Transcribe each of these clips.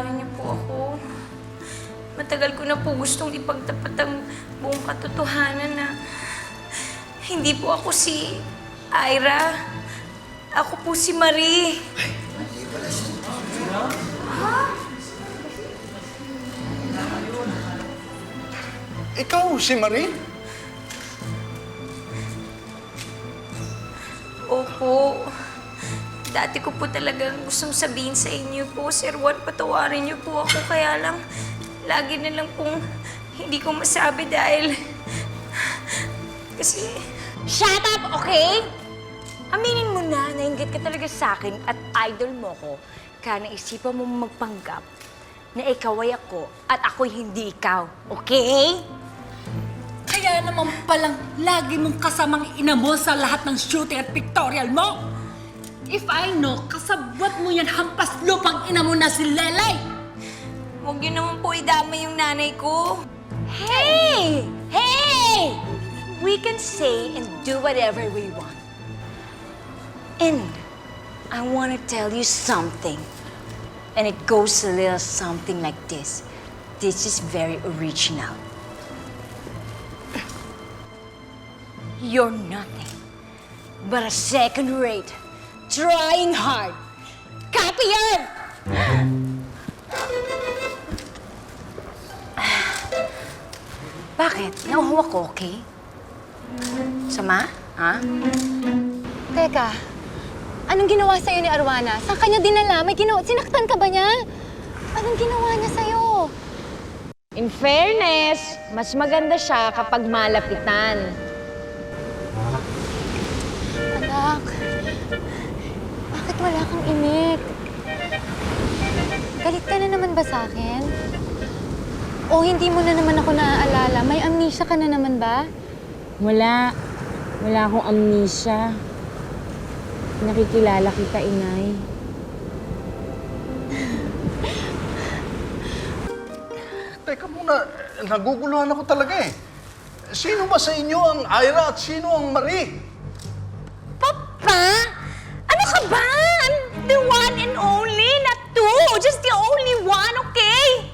patawarin niyo po ako. Matagal ko na po gustong ipagtapat ang buong katotohanan na hindi po ako si Ira. Ako po si Marie. Ikaw si Marie? Opo. Dati ko po talagang gustong sabihin sa inyo po, Sir Juan, patawarin niyo po ako. Kaya lang, lagi na lang pong hindi ko masabi dahil... Kasi... Shut up, okay? Aminin mo na, nainggit ka talaga sa akin at idol mo ko. Kaya naisipan mo magpanggap na ikaw ay ako at ako'y hindi ikaw, okay? Kaya naman palang lagi mong kasamang ina mo sa lahat ng shooting at pictorial mo. If I know, kasabwat mo yan hampas lupang ina mo na si Lelay. Huwag niyo naman po idamay yung nanay ko. Hey! Hey! We can say and do whatever we want. And I want to tell you something. And it goes a little something like this. This is very original. You're nothing but a second-rate, trying hard copier! Bakit? Nauhaw ako, okay? Sama? Ha? Teka, anong ginawa sa'yo ni Arwana? Saan kanya dinala? Sinaktan ka ba niya? Anong ginawa niya sa'yo? In fairness, mas maganda siya kapag malapitan. Anak, bakit wala kang imik? Galit ka na naman ba sa akin? O hindi mo na naman ako naaalala? May amnesia ka na naman ba? Wala. Wala akong amnesia. Nakikilala kita, Inay. Teka muna, naguguluhan ako talaga eh. Sino ba sa inyo ang Ira at sino ang Marie? Papa? Ano ka ba? I'm the one and only, not two. Just the only one, okay?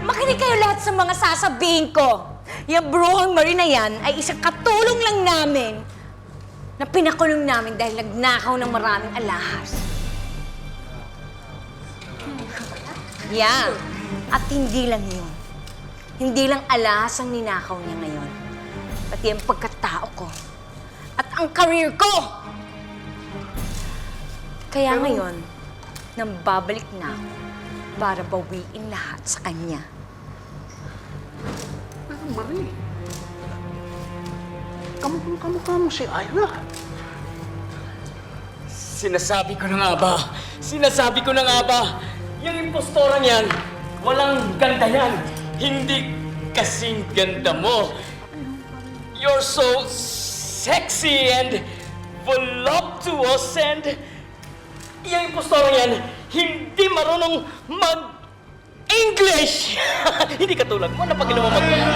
Makinig kayo lahat sa mga sasabihin ko. Yung bruhang Marie na yan ay isang katulong lang namin na pinakulong namin dahil nagnakaw ng maraming alahas. Yeah. At hindi lang yun. Hindi lang alahas ang ninakaw niya ngayon. Pati ang pagkatao ko. At ang career ko! Kaya ngayon, nang babalik na ako para bawiin lahat sa kanya. Pero Marie, kamukha mo si Ira. Sinasabi ko na nga ba? Sinasabi ko na nga ba? Yung impostora niyan, walang ganda yan. Hindi kasing ganda mo. You're so sexy and voluptuous and yung impostora niyan, hindi marunong mag-English. Hindi katulad mo na pag ginawa mag-English.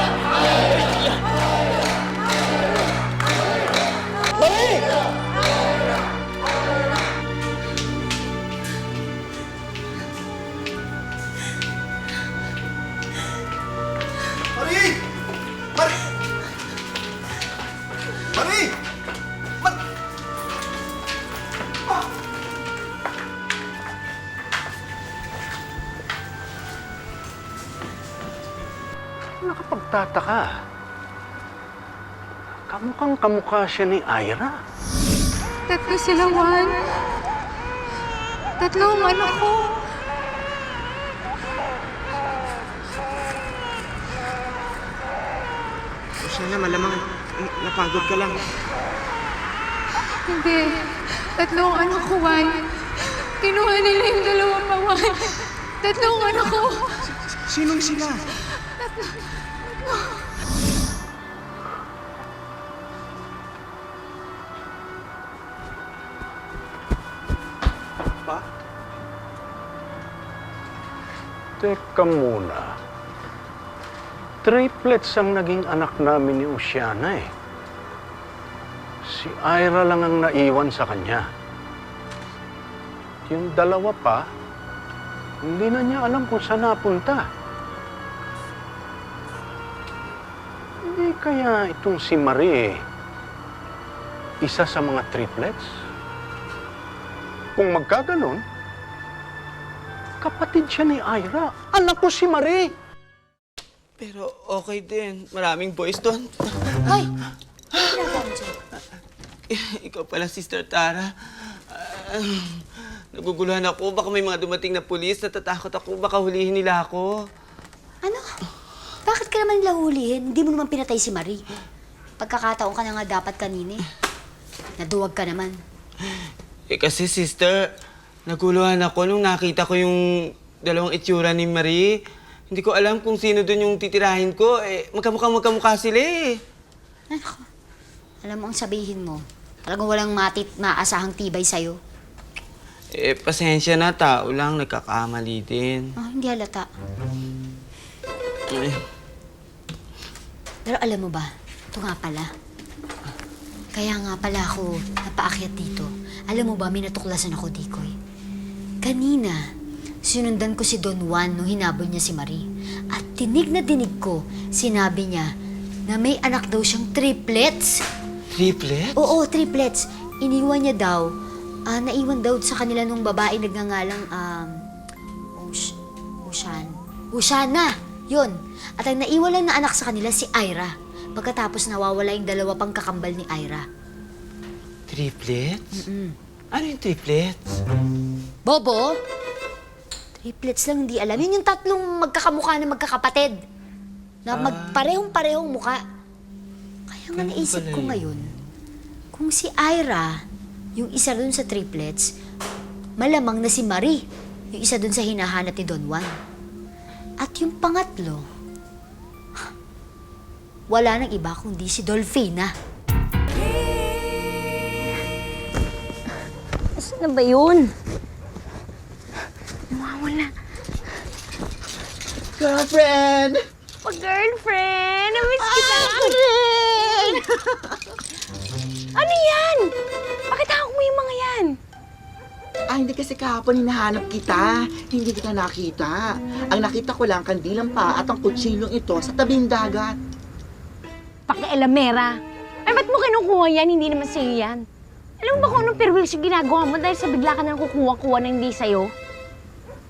Marie! Marie! Marie! Marie! Nakapagtataka. Kamukhang kamukha siya ni Ira. Tatlo sila, Juan. Tatlo ang anak ko. Sana malamang napagod ka lang. Hindi. Tatlo ang anak ko, Juan. Kinuha nila yung dalawang mawan. Tatlo ang anak ko. Sinong sila? Pa? Teka muna. Triplets ang naging anak namin ni Oceana eh. Si Ira lang ang naiwan sa kanya. Yung dalawa pa, Hindi na niya alam kung saan napunta. Hindi kaya itong si Marie isa sa mga triplets? Kung magkaganon, kapatid siya ni Ira. Anak ko si Marie. Pero okay din. Maraming boys doon. Hoy! Ano ginagawa mo dyan? Ikaw pala, Sister Tara. Naguguluhan ako. Baka may mga dumating na pulis. Natatakot ako. Baka hulihin nila ako. Ano? Bakit ka naman nila hulihin? Hindi mo naman pinatay si Marie. Pagkakataon ka na nga dapat kanina eh. Naduwag ka naman. Kasi, Sister, naguluhan ako nung nakita ko yung dalawang itsura ni Marie. Hindi ko alam kung sino doon yung titirahin ko. Magkamukha sila eh. Ano ko? Alam mo ang sabihin mo. Talagang walang maasahang tibay sa'yo. Pasensya na. Tao lang. Nagkakamali din. Oh, hindi halata. Eh, Pero alam mo ba, ito nga pala. Kaya nga pala ako napaakyat dito. Alam mo ba, may natuklasan ako, Dikoy. Kanina, sinundan ko si Don Juan nung hinabol niya si Marie. At tinig na dinig ko, sinabi niya na may anak daw siyang triplets. Triplet? Oo, triplets. Iniwan niya daw, naiwan daw sa kanila nung babae nagngangalang, Ushana. Yun. At ang naiwan lang na anak sa kanila si Ira. Pagkatapos nawawala yung dalawa pang kakambal ni Ira. Triplets? Ano yung triplets? Bobo? Triplets lang hindi alam. Yun yung tatlong magkakamukha na magkakapatid. Na magparehong-parehong muka. Kaya nga Ganun naisip pala ko yun. ngayon, kung si Ira, yung isa dun sa triplets, malamang na si Marie, yung isa dun sa hinahanap ni Don Juan. At yung pangatlo, wala nang iba kundi si Dolphina. Saan na ba yun? Nawawala. Girlfriend! Girlfriend! Namiss kita! Ano yan? Bakit hawak mo yung mga yan? Hindi kasi kahapon hinahanap kita. Hindi kita nakita. Ang nakita ko lang kandilang pa at ang kutsilong ito sa tabing dagat. Pakialamera. Ay, ba't mo kinukuha yan? Hindi naman sa'yo yan. Alam mo ba kung anong perwils yung ginagawa mo dahil sa bigla ka nang kukuha-kuha na hindi sa'yo?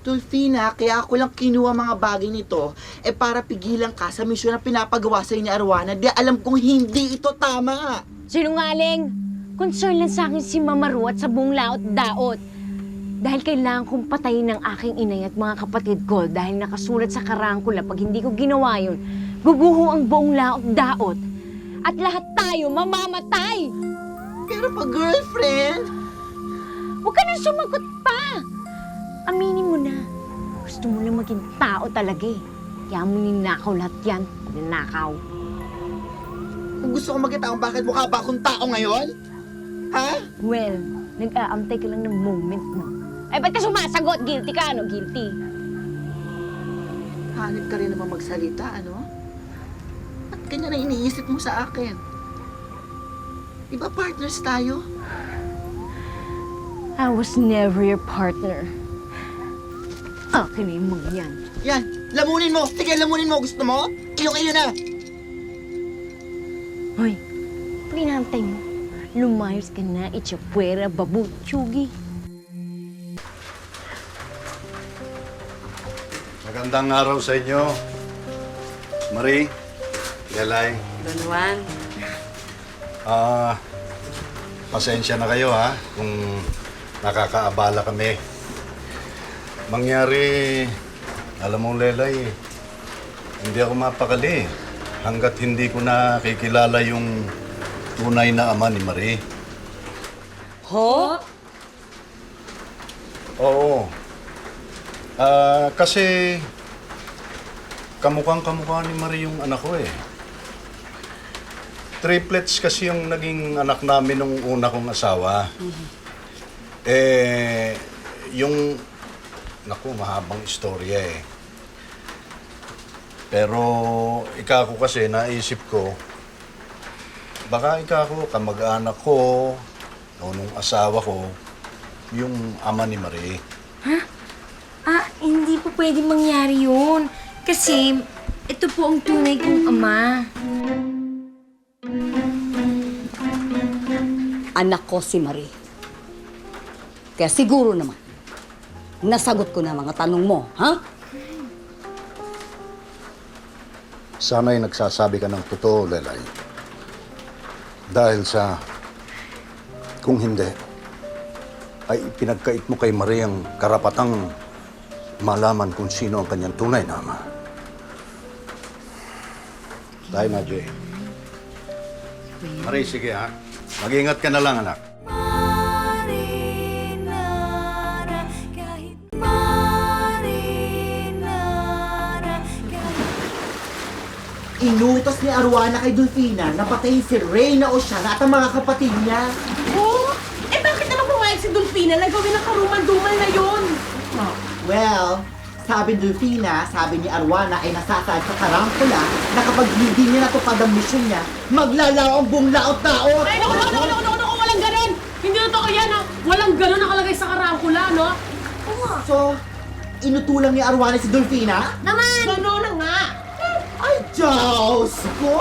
Dolphina, kaya ako lang kinuha mga bagay nito para pigilan ka sa misyon na pinapagawa sa'yo ni Arwana. Di alam kong hindi ito tama. Sinungaling! Concern lang sa akin si Mama Ru at sa buong laot-daot. Dahil kailangan kong patayin ng aking inay at mga kapatid ko dahil nakasulat sa karangkula pag hindi ko ginawa yun, guguho ang buong laot-daot. At lahat tayo mamamatay! Pero pa girlfriend, Huwag ka nang sumagot pa! Aminin mo na. Gusto mo lang maging tao talaga eh. Kaya mo ninakaw lahat yan. Ninakaw. kung gusto kong magkita kung bakit mukha ba akong tao ngayon? Ha? Well, nag-aantay ka lang ng moment mo. Ay, ba't ka sumasagot? Guilty ka, ano? Guilty. Hanip ka rin naman magsalita, ano? At ganyan ang iniisip mo sa akin. Iba partners tayo? I was never your partner. Akin na yung mga yan. Yan, lamunin mo! Sige, lamunin mo! Gusto mo? Iyo-iyo na! Hoy, pag inaantay mo, lumayos ka na, itchapuera, babu, tsugi. Magandang araw sa inyo. Marie, Lelay. Don Juan. Pasensya na kayo ha, kung nakakaabala kami. Mangyari, alam mo Lelay, hindi ako mapakali hanggat hindi ko nakikilala yung tunay na ama ni Marie. Ho? Oo. Kasi kamukhang-kamukha ni Marie yung anak ko eh. Triplets kasi yung naging anak namin nung una kong asawa. Naku, mahabang istorya eh. Pero ikaw ko kasi naisip ko, baka ikaw ko, kamag-anak ko, o nung asawa ko, yung ama ni Marie. Hindi po pwede mangyari yun. Kasi, ito po ang tunay kong ama. Anak ko si Marie. Kaya siguro naman, nasagot ko na mga tanong mo, ha? Sana'y nagsasabi ka ng totoo, Lelay. Dahil sa... Kung hindi, ay pinagkait mo kay Marie ang karapatang malaman kung sino ang kanyang tunay na ama. Tayo na, Jay. Marie, sige ha. Mag-ingat ka na lang, anak. Inutos ni Arwana kay Dolfina na patayin si Reyna Oceana at ang mga kapatid niya. Oh, bakit naman pumayag si Dolfina na gawin ang karumal-dumal na yun? Well, sabi ni Dolfina, sabi ni Arwana ay nasasaad sa tarangkula na kapag hindi niya natupad ang misyon niya, maglalaw ang buong laot-daot. Ay, naku, walang ganun! Hindi totoo yan, ha? Walang ganun nakalagay sa karangkula, no? So, inutulang ni Arwana si Dolfina? Naman! Ganun na nga! Ay, Diyos ko!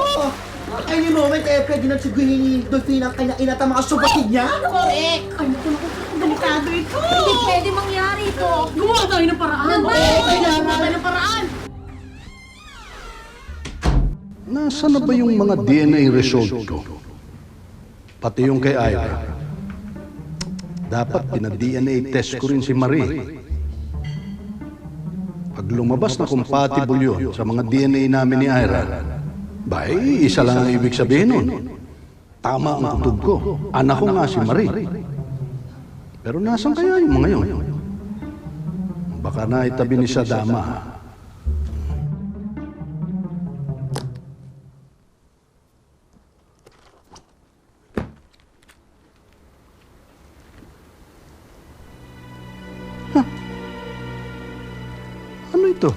Any moment, pwede na siguhin ni Dolfina ang kanyang ina at ang mga kapatid niya? Correct! Ay, naku, delikado ito! Hindi pwede mangyari ito! Gumawa tayo ng paraan! Gumawa tayo ng paraan! Nasaan na ba yung mga DNA result ko? Pati yung kay Ira. Dapat pina-DNA test ko rin si Marie. Pag lumabas na compatible yun sa mga DNA namin ni Ira, bay, isa lang ang ibig sabihin nun. Tama ang kutob ko. Anak ko nga si Marie. Pero nasan kaya yung mga yun? Baka naitabi ni Sadama. Ano ito?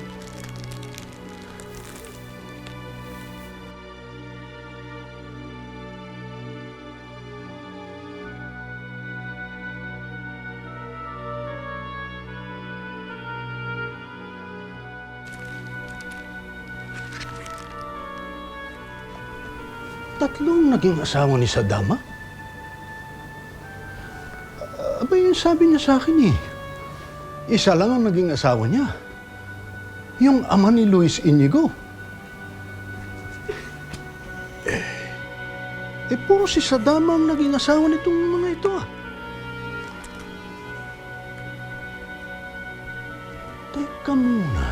Tatlong naging asawa ni Sadama? Aba, yun sabi niya sa akin eh. Isa lang ang naging asawa niya. Yung ama ni Luis Inigo. Puro si Sadama ang naging asawa nitong mga ito ah. Teka muna.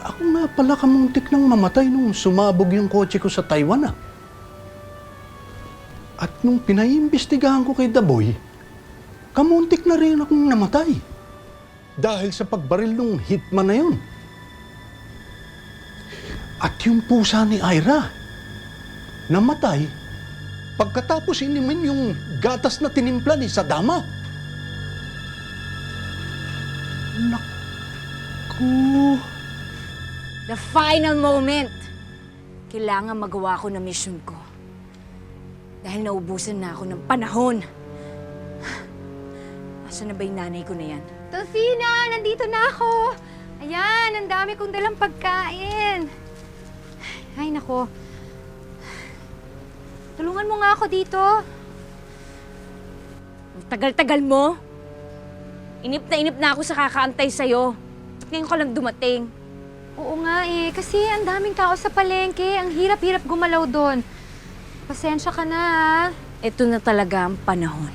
Ako nga pala kamuntik nang mamatay nung sumabog yung kotse ko sa Taiwan ah. At nung pinaimbestigahan ko kay Daboy, kamuntik na rin akong namatay. Dahil sa pagbaril nung hitman na yun. At yung pusa ni Ira, namatay pagkatapos inimin yung gatas na tinimpla ni Sadama. Naku. The final moment. Kailangan magawa ko na mission ko. Dahil naubusan na ako ng panahon. Asan na ba yung nanay ko na yan? Dolfina, nandito na ako. Ayan, ang dami kong dalang pagkain. Ay, nako. Tulungan mo nga ako dito. Ang tagal-tagal mo. Inip na ako sa kakaantay sa'yo. Ngayon ka lang dumating. Oo nga eh, kasi ang daming tao sa palengke. Ang hirap-hirap gumalaw doon. Pasensya ka na ha. Ito na talaga ang panahon.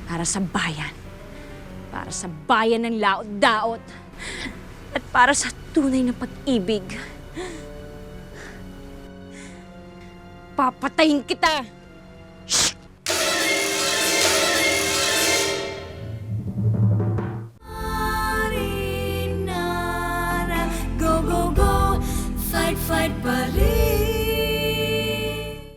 Para sa bayan. Para sa bayan ng laot-daot. At para sa tunay na pag-ibig. Papatayin kita!